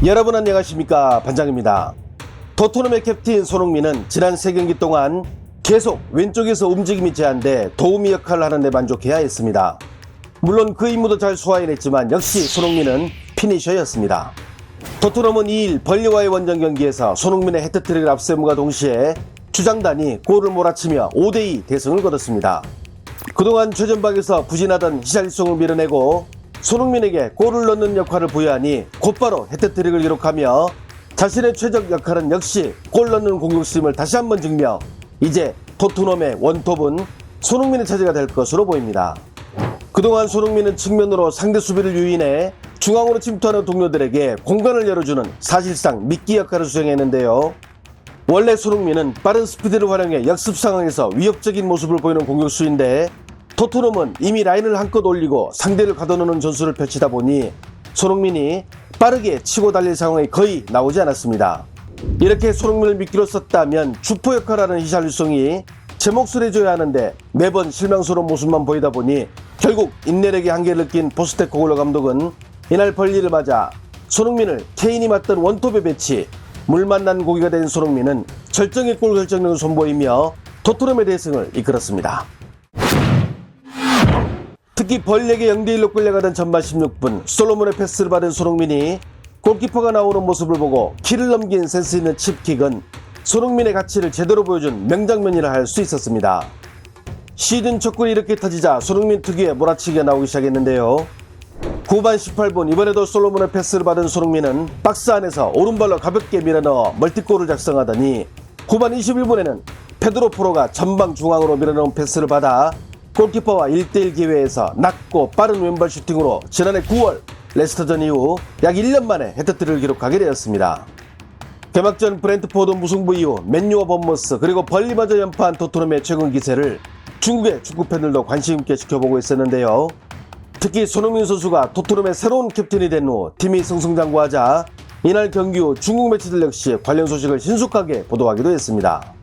여러분 안녕하십니까, 반장입니다. 토트넘의 캡틴 손흥민은 지난 3경기 동안 계속 왼쪽에서 움직임이 제한돼 도우미 역할을 하는 데 만족해야 했습니다. 물론 그 임무도 잘 소화해냈지만 역시 손흥민은 피니셔였습니다. 토트넘은 2일 벌리와의 원정 경기에서 손흥민의 해트트릭을 앞세움과 동시에 주장단이 골을 몰아치며 5대2 대승을 거뒀습니다. 그동안 최전방에서 부진하던 히샬리송을 밀어내고 손흥민에게 골을 넣는 역할을 부여하니 곧바로 해트트릭을 기록하며 자신의 최적 역할은 역시 골 넣는 공격수임을 다시 한번 증명, 이제 토트넘의 원톱은 손흥민의 차지가 될 것으로 보입니다. 그동안 손흥민은 측면으로 상대 수비를 유인해 중앙으로 침투하는 동료들에게 공간을 열어주는 사실상 미끼 역할을 수행했는데요. 원래 손흥민은 빠른 스피드를 활용해 역습 상황에서 위협적인 모습을 보이는 공격수인데 토트넘은 이미 라인을 한껏 올리고 상대를 가둬놓는 전술을 펼치다 보니 손흥민이 빠르게 치고 달릴 상황이 거의 나오지 않았습니다. 이렇게 손흥민을 미끼로 썼다면 주포 역할을 하는 히샬리송이 제 몫을 해줘야 하는데 매번 실망스러운 모습만 보이다 보니 결국 인내력의 한계를 느낀 포스테코글로 감독은 이날 벌리를 맞아 손흥민을 케인이 맞던 원톱에 배치, 물 만난 고기가 된 손흥민은 절정의 골 결정력을 선보이며 토트넘의 대승을 이끌었습니다. 특히 벌리에게 0대1로 끌려가던 전반 16분 솔로몬의 패스를 받은 손흥민이 골키퍼가 나오는 모습을 보고 키를 넘긴 센스 있는 칩킥은 손흥민의 가치를 제대로 보여준 명장면이라 할 수 있었습니다. 시즌 첫 골이 이렇게 터지자 손흥민 특유의 몰아치기가 나오기 시작했는데요. 후반 18분 이번에도 솔로몬의 패스를 받은 손흥민은 박스 안에서 오른발로 가볍게 밀어넣어 멀티골을 작성하더니 후반 21분에는 페드로 포로가 전방 중앙으로 밀어넣은 패스를 받아 골키퍼와 1대1 기회에서 낮고 빠른 왼발 슈팅으로 지난해 9월 레스터전 이후 약 1년 만에 해트트릭을 기록하게 되었습니다. 개막전 브렌트포드 무승부 이후 맨유와 범머스 그리고 벌리마저 연파한 토트넘의 최근 기세를 중국의 축구팬들도 관심 있게 지켜보고 있었는데요. 특히 손흥민 선수가 토트넘의 새로운 캡틴이 된 후 팀이 승승장구하자 이날 경기 후 중국 매체들 역시 관련 소식을 신속하게 보도하기도 했습니다.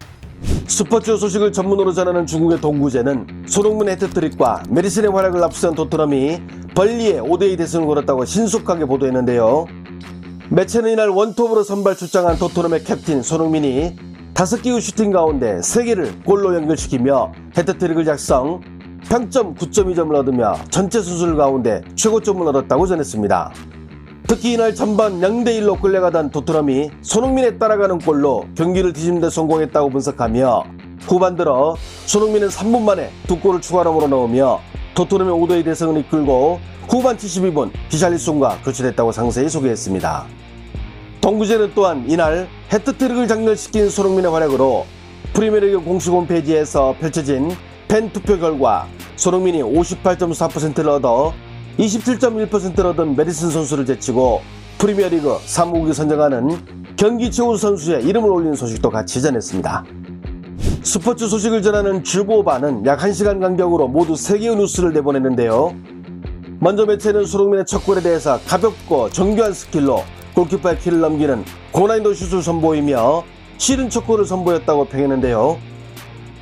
스포츠 소식을 전문으로 전하는 중국의 동구제는 손흥민의 해트트릭과 메리슨의 활약을 앞세운 토트넘이 벌리에 5대2 대승을 거뒀다고 신속하게 보도했는데요. 매체는 이날 원톱으로 선발 출장한 토트넘의 캡틴 손흥민이 5개의 슈팅 가운데 3개를 골로 연결시키며 해트트릭을 작성, 평점 9.2점을 얻으며 전체 수술 가운데 최고점을 얻었다고 전했습니다. 특히 이날 전반 0대1로 끌려가던 토트넘이 손흥민에 따라가는 골로 경기를 뒤집는 데 성공했다고 분석하며 후반 들어 손흥민은 3분 만에 2골을 추가로 넣으며 토트넘의 5대2 대승을 이끌고 후반 72분 히샬리송과 교체됐다고 상세히 소개했습니다. 동구제는 또한 이날 해트트릭을 장렬시킨 손흥민의 활약으로 프리미어리그 공식 홈페이지에서 펼쳐진 팬 투표 결과 손흥민이 58.4%를 얻어 27.1%를 얻은 메리슨 선수를 제치고 프리미어리그 사무국이 선정하는 경기 최우 선수의 이름을 올리는 소식도 같이 전했습니다. 스포츠 소식을 전하는 주보바는 약 1시간 간격으로 모두 3개의 뉴스를 내보냈는데요. 먼저 매체는 손흥민의 첫 골에 대해서 가볍고 정교한 스킬로 골키퍼의 키를 넘기는 고난이도 슛을 선보이며 시즌 첫 골을 선보였다고 평했는데요.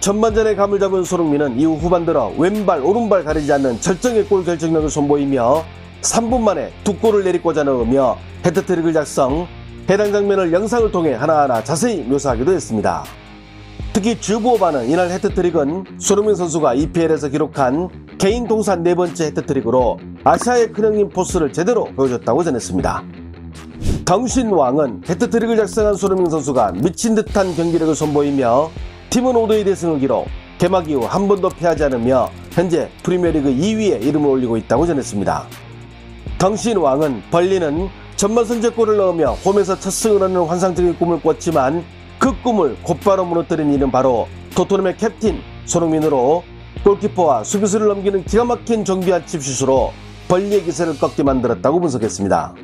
전반전에 감을 잡은 손흥민은 이후 후반 들어 왼발 오른발 가리지 않는 절정의 골 결정력을 선보이며 3분 만에 2골을 내리꽂아 넣으며 해트트릭을 작성, 해당 장면을 영상을 통해 하나하나 자세히 묘사하기도 했습니다. 특히 주보바는 이날 해트트릭은 손흥민 선수가 EPL에서 기록한 개인 통산 4번째 해트트릭으로 아시아의 큰형님 포스를 제대로 보여줬다고 전했습니다. 덩신왕은 해트트릭을 작성한 손흥민 선수가 미친 듯한 경기력을 선보이며 팀은 5대2 대승을 기록, 개막 이후 한 번도 패하지 않으며 현재 프리미어리그 2위에 이름을 올리고 있다고 전했습니다. 덩신왕은 벌리는 전반 선제골을 넣으며 홈에서 첫 승을 얻는 환상적인 꿈을 꿨지만 그 꿈을 곧바로 무너뜨린 이는 바로 토트넘의 캡틴 손흥민으로 골키퍼와 수비수를 넘기는 기가 막힌 정교한 칩슛으로 벌리의 기세를 꺾게 만들었다고 분석했습니다.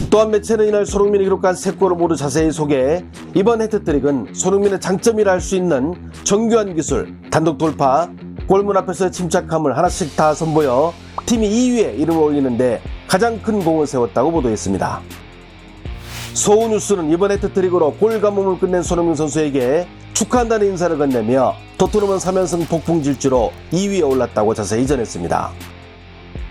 또한 매체는 이날 손흥민이 기록한 3골을 모두 자세히 소개해 이번 해트트릭은 손흥민의 장점이라 할 수 있는 정교한 기술, 단독 돌파, 골문 앞에서의 침착함을 하나씩 다 선보여 팀이 2위에 이름을 올리는데 가장 큰 공을 세웠다고 보도했습니다. 소우뉴스는 이번 해트트릭으로 골 가뭄을 끝낸 손흥민 선수에게 축하한다는 인사를 건네며 토트넘은 3연승 폭풍 질주로 2위에 올랐다고 자세히 전했습니다.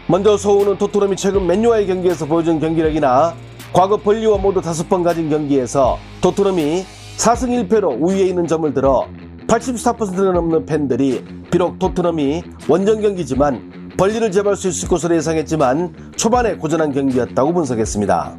먼저 소우는 토트넘이 최근 맨유와의 경기에서 보여준 경기력이나 과거 벌리와 모두 5번 가진 경기에서 토트넘이 4승 1패로 우위에 있는 점을 들어 84%가 넘는 팬들이 비록 토트넘이 원정 경기지만 벌리를 제압할 수 있을 것으로 예상했지만 초반에 고전한 경기였다고 분석했습니다.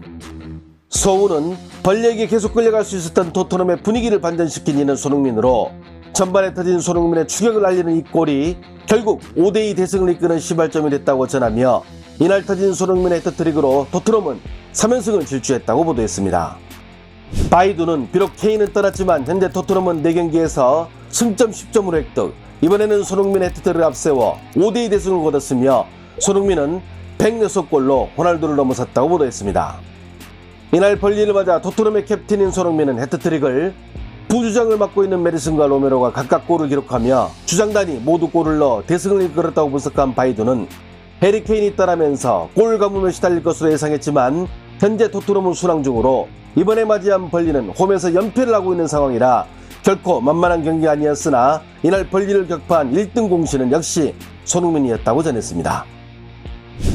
소우는 벌리에게 계속 끌려갈 수 있었던 토트넘의 분위기를 반전시킨 이는 손흥민으로 전반에 터진 손흥민의 추격을 알리는 이 골이 결국 5대2 대승을 이끄는 시발점이 됐다고 전하며 이날 터진 손흥민의 헤트트릭으로 토트넘은 3연승을 질주했다고 보도했습니다. 바이두는 비록 케인은 떠났지만 현재 토트넘은 4경기에서 승점 10점으로 획득, 이번에는 손흥민의 헤트트릭을 앞세워 5대2 대승을 거뒀으며 손흥민은 106골로 호날두를 넘어섰다고 보도했습니다. 이날 벌리를 맞아 토트넘의 캡틴인 손흥민은 헤트트릭을, 부주장을 맡고 있는 메디슨과 로메로가 각각 골을 기록하며 주장단이 모두 골을 넣어 대승을 이끌었다고 분석한 바이두는 해리 케인이 떠나면서 골 가뭄에 시달릴 것으로 예상했지만 현재 토트넘은 순항 중으로 이번에 맞이한 벌리는 홈에서 연패를 하고 있는 상황이라 결코 만만한 경기가 아니었으나 이날 벌리를 격파한 1등 공신은 역시 손흥민이었다고 전했습니다.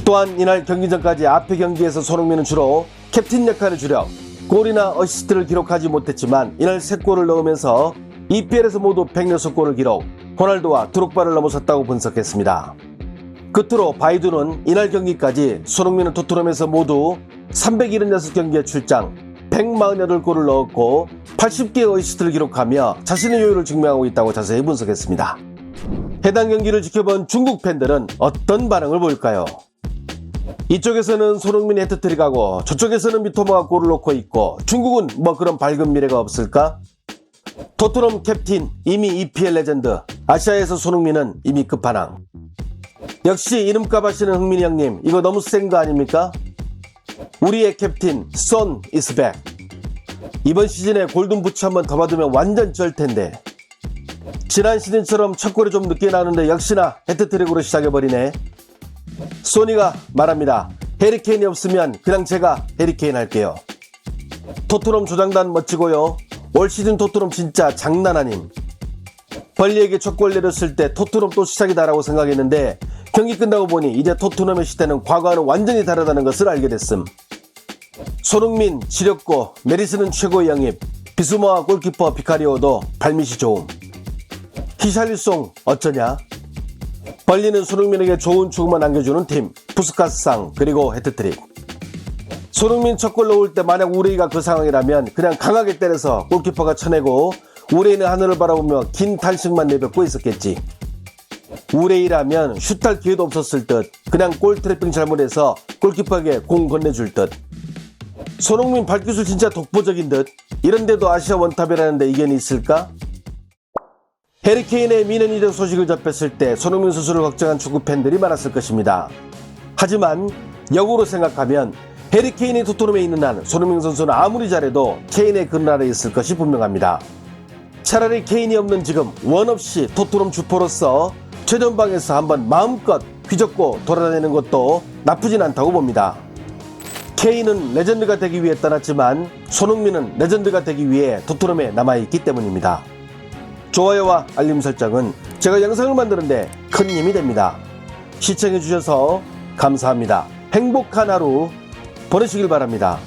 또한 이날 경기 전까지 앞의 경기에서 손흥민은 주로 캡틴 역할을 주력 골이나 어시스트를 기록하지 못했지만 이날 3골을 넣으면서 EPL에서 모두 106골을 기록, 호날두와 드록바를 넘어섰다고 분석했습니다. 끝으로 바이두는 이날 경기까지 손흥민은 토트넘에서 모두 376경기에 출장, 148골을 넣었고 80개의 어시스트를 기록하며 자신의 요율을 증명하고 있다고 자세히 분석했습니다. 해당 경기를 지켜본 중국 팬들은 어떤 반응을 보일까요? 이쪽에서는 손흥민이 헤트트릭하고 저쪽에서는 미토마가 골을 넣고 있고 중국은 뭐 그런 밝은 미래가 없을까? 토트넘 캡틴 이미 EPL 레전드, 아시아에서 손흥민은 이미 끝판왕. 역시 이름값 하시는 흥민이 형님, 이거 너무 센 거 아닙니까? 우리의 캡틴 선 is back. 이번 시즌에 골든부츠 한번 더 받으면 완전 쩔텐데. 지난 시즌처럼 첫 골이 좀 늦게 나오는데 역시나 헤트트릭으로 시작해버리네. 소니가 말합니다. 해리케인이 없으면 그냥 제가 해리케인 할게요. 토트넘 조장단 멋지고요. 올 시즌 토트넘 진짜 장난 아님. 벌리에게 첫 골 내렸을 때 토트넘 또 시작이다 라고 생각했는데 경기 끝나고 보니 이제 토트넘의 시대는 과거와는 완전히 다르다는 것을 알게 됐음. 손흥민 지렸고 메리스는 최고의 영입, 비수마와 골키퍼 비카리오도 발밑이 좋음. 히샬리송 어쩌냐? 벌리는 손흥민에게 좋은 추억만 안겨주는 팀, 푸스카스상 그리고 헤트트릭. 손흥민 첫 골 넣을 때 만약 우레이가 그 상황이라면 그냥 강하게 때려서 골키퍼가 쳐내고 우레이는 하늘을 바라보며 긴 탄식만 내뱉고 있었겠지. 우레이라면 슛할 기회도 없었을 듯, 그냥 골 트래핑 잘못해서 골키퍼에게 공 건네줄 듯. 손흥민 발기술 진짜 독보적인 듯. 이런데도 아시아 원탑이라는데 이견이 있을까? 해리케인의 미는 이적 소식을 접했을 때 손흥민 선수를 걱정한 축구 팬들이 많았을 것입니다. 하지만 역으로 생각하면 해리케인이 토트넘에 있는 한 손흥민 선수는 아무리 잘해도 케인의 그늘 아래에 있을 것이 분명합니다. 차라리 케인이 없는 지금 원 없이 토트넘 주포로서 최전방에서 한번 마음껏 휘젓고 돌아다니는 것도 나쁘진 않다고 봅니다. 케인은 레전드가 되기 위해 떠났지만 손흥민은 레전드가 되기 위해 토트넘에 남아있기 때문입니다. 좋아요와 알림 설정은 제가 영상을 만드는데 큰 힘이 됩니다. 시청해주셔서 감사합니다. 행복한 하루 보내시길 바랍니다.